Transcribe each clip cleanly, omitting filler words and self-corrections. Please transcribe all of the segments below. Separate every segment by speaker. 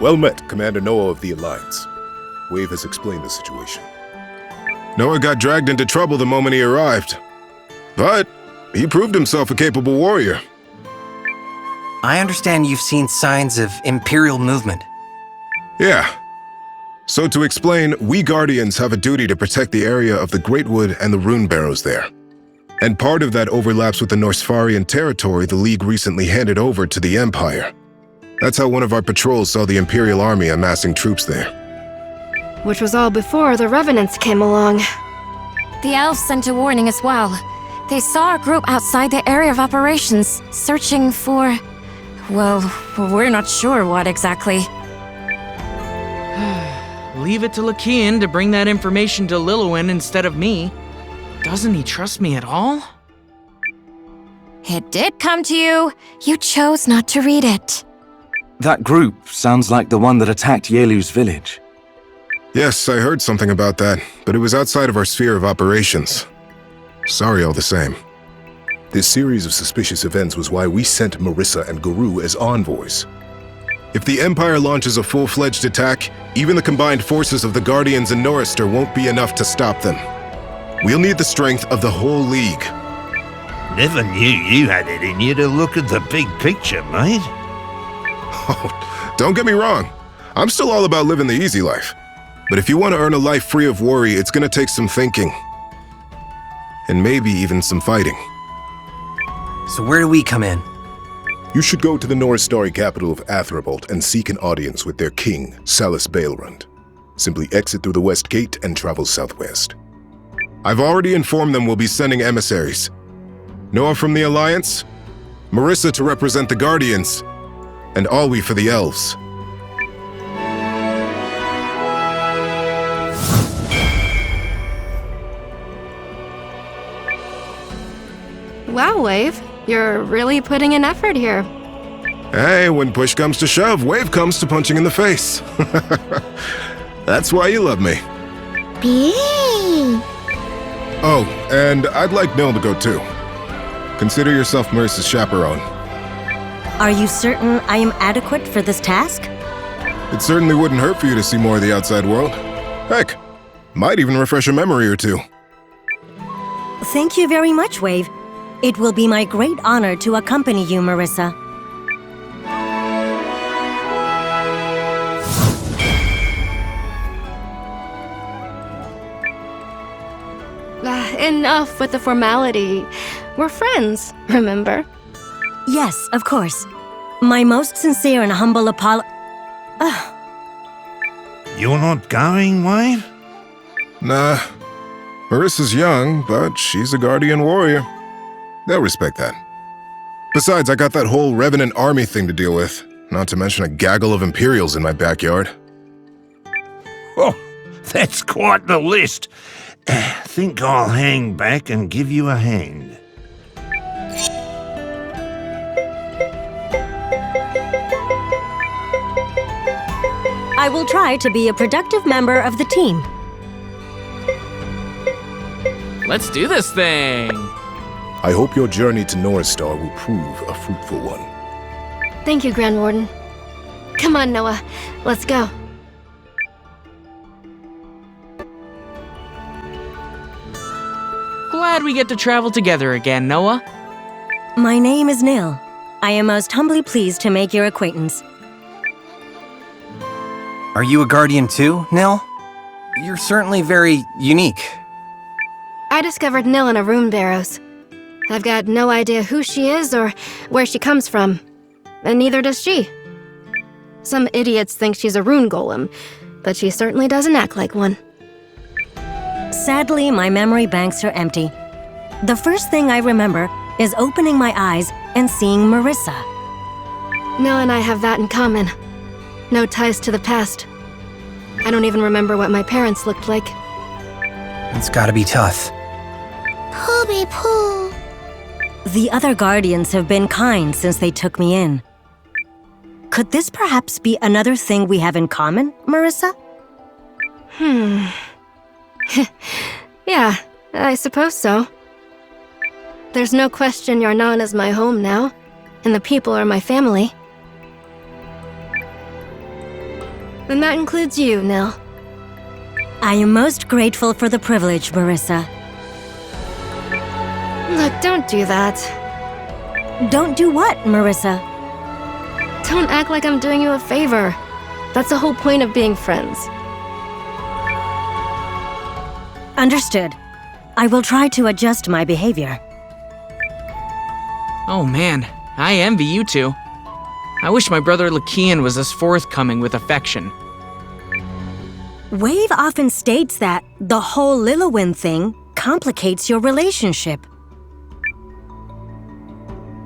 Speaker 1: Well met, Commander Nowa of the Alliance. Wave has explained the situation.
Speaker 2: Nowa got dragged into trouble the moment he arrived. But he proved himself a capable warrior.
Speaker 3: I understand you've seen signs of Imperial movement.
Speaker 2: Yeah. So to explain, we Guardians have a duty to protect the area of the Great Wood and the Rune Barrows there. And part of that overlaps with the Norsfarian territory the League recently handed over to the Empire. That's how one of our patrols saw the Imperial Army amassing troops there.
Speaker 4: Which was all before the Revenants came along.
Speaker 5: The elves sent a warning as well. They saw a group outside the area of operations, searching for... well, we're not sure what exactly.
Speaker 6: Leave it to Lakian to bring that information to Lilwyn instead of me. Doesn't he trust me at all?
Speaker 5: It did come to you. You chose not to read it.
Speaker 7: That group sounds like the one that attacked Yelu's village.
Speaker 2: Yes, I heard something about that, but it was outside of our sphere of operations. Sorry all the same.
Speaker 1: This series of suspicious events was why we sent Marisa and Guru as envoys.
Speaker 2: If the Empire launches a full-fledged attack, even the combined forces of the Guardians and Norrister won't be enough to stop them. We'll need the strength of the whole League.
Speaker 8: Never knew you had it in you to look at the big picture, mate.
Speaker 2: Oh, don't get me wrong. I'm still all about living the easy life. But if you want to earn a life free of worry, it's gonna take some thinking. And maybe even some fighting.
Speaker 3: So where do we come in?
Speaker 1: You should go to the Norristari capital of Athrabolt and seek an audience with their king, Salus Baelrund. Simply exit through the west gate and travel southwest.
Speaker 2: I've already informed them we'll be sending emissaries. Nowa from the Alliance, Marisa to represent the Guardians, and Alwe for the Elves.
Speaker 4: Wow, Wave. You're really putting in effort here.
Speaker 2: Hey, when push comes to shove, Wave comes to punching in the face. That's why you love me. Oh, and I'd like Nil to go too. Consider yourself Marisa's chaperone.
Speaker 9: Are you certain I am adequate for this task?
Speaker 2: It certainly wouldn't hurt for you to see more of the outside world. Heck, might even refresh a memory or two.
Speaker 9: Thank you very much, Wave. It will be my great honor to accompany you, Marisa.
Speaker 4: Enough with the formality. We're friends, remember?
Speaker 9: Yes, of course. My most sincere and humble
Speaker 8: You're not going, Wave?
Speaker 2: Nah. Marisa's young, but she's a Guardian warrior. They'll respect that. Besides, I got that whole Revenant army thing to deal with, not to mention a gaggle of Imperials in my backyard.
Speaker 8: Oh, that's quite the list. Think I'll hang back and give you a hand.
Speaker 9: I will try to be a productive member of the team.
Speaker 6: Let's do this thing!
Speaker 1: I hope your journey to Norristar will prove a fruitful one.
Speaker 4: Thank you, Grand Warden. Come on, Nowa. Let's go.
Speaker 6: Glad we get to travel together again, Nowa.
Speaker 9: My name is Nil. I am most humbly pleased to make your acquaintance.
Speaker 3: Are you a Guardian too, Nil? You're certainly very unique.
Speaker 4: I discovered Nil in a Rune Barrows. I've got no idea who she is or where she comes from. And neither does she. Some idiots think she's a rune golem, but she certainly doesn't act like one.
Speaker 9: Sadly, my memory banks are empty. The first thing I remember is opening my eyes and seeing Marisa.
Speaker 4: Nil and I have that in common. No ties to the past. I don't even remember what my parents looked like.
Speaker 3: It's gotta be tough.
Speaker 5: Pooh.
Speaker 9: The other Guardians have been kind since they took me in. Could this perhaps be another thing we have in common, Marisa?
Speaker 4: Yeah, I suppose so. There's no question Yarnan is my home now, and the people are my family. And that includes you, Nil.
Speaker 9: I am most grateful for the privilege, Marisa.
Speaker 4: Look, don't do that.
Speaker 9: Don't do what, Marisa?
Speaker 4: Don't act like I'm doing you a favor. That's the whole point of being friends.
Speaker 9: Understood. I will try to adjust my behavior.
Speaker 6: Oh man, I envy you two. I wish my brother Lakian was as forthcoming with affection.
Speaker 9: Wave often states that the whole Lilwyn thing complicates your relationship.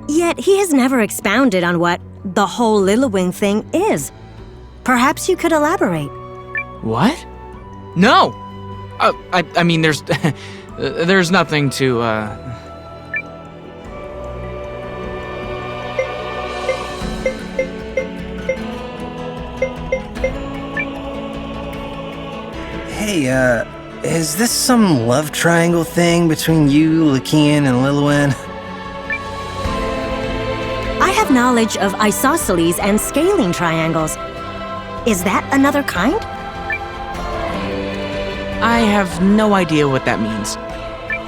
Speaker 9: Yet he has never expounded on what the whole Lilwyn thing is. Perhaps you could elaborate.
Speaker 6: What? No! I mean, there's... there's nothing to,
Speaker 3: Hey, is this some love triangle thing between you, Lakian, and Lilwyn?
Speaker 9: I have knowledge of isosceles and scaling triangles. Is that another kind?
Speaker 6: I have no idea what that means.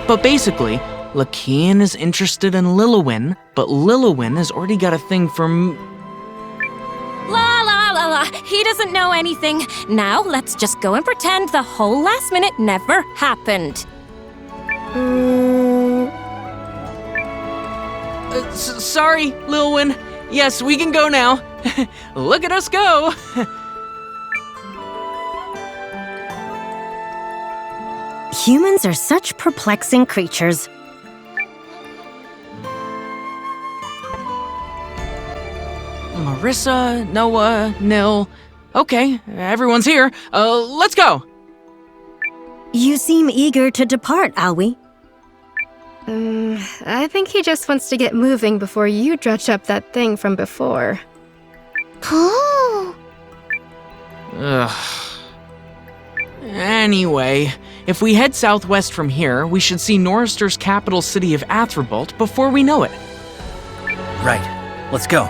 Speaker 6: But basically, Lakian is interested in Lilwyn, but Lilwyn has already got a thing for
Speaker 5: La la la la, he doesn't know anything. Now let's just go and pretend the whole last minute never happened.
Speaker 6: Sorry, Lilwyn. Yes, we can go now. Look at us go.
Speaker 9: Humans are such perplexing creatures.
Speaker 6: Marisa, Nowa, Nil. Okay, everyone's here. Let's go.
Speaker 9: You seem eager to depart, Alwe.
Speaker 4: I think he just wants to get moving before you dredge up that thing from before.
Speaker 6: Ugh. Anyway, if we head southwest from here, we should see Norrister's capital city of Athrabolt before we know it.
Speaker 3: Right. Let's go.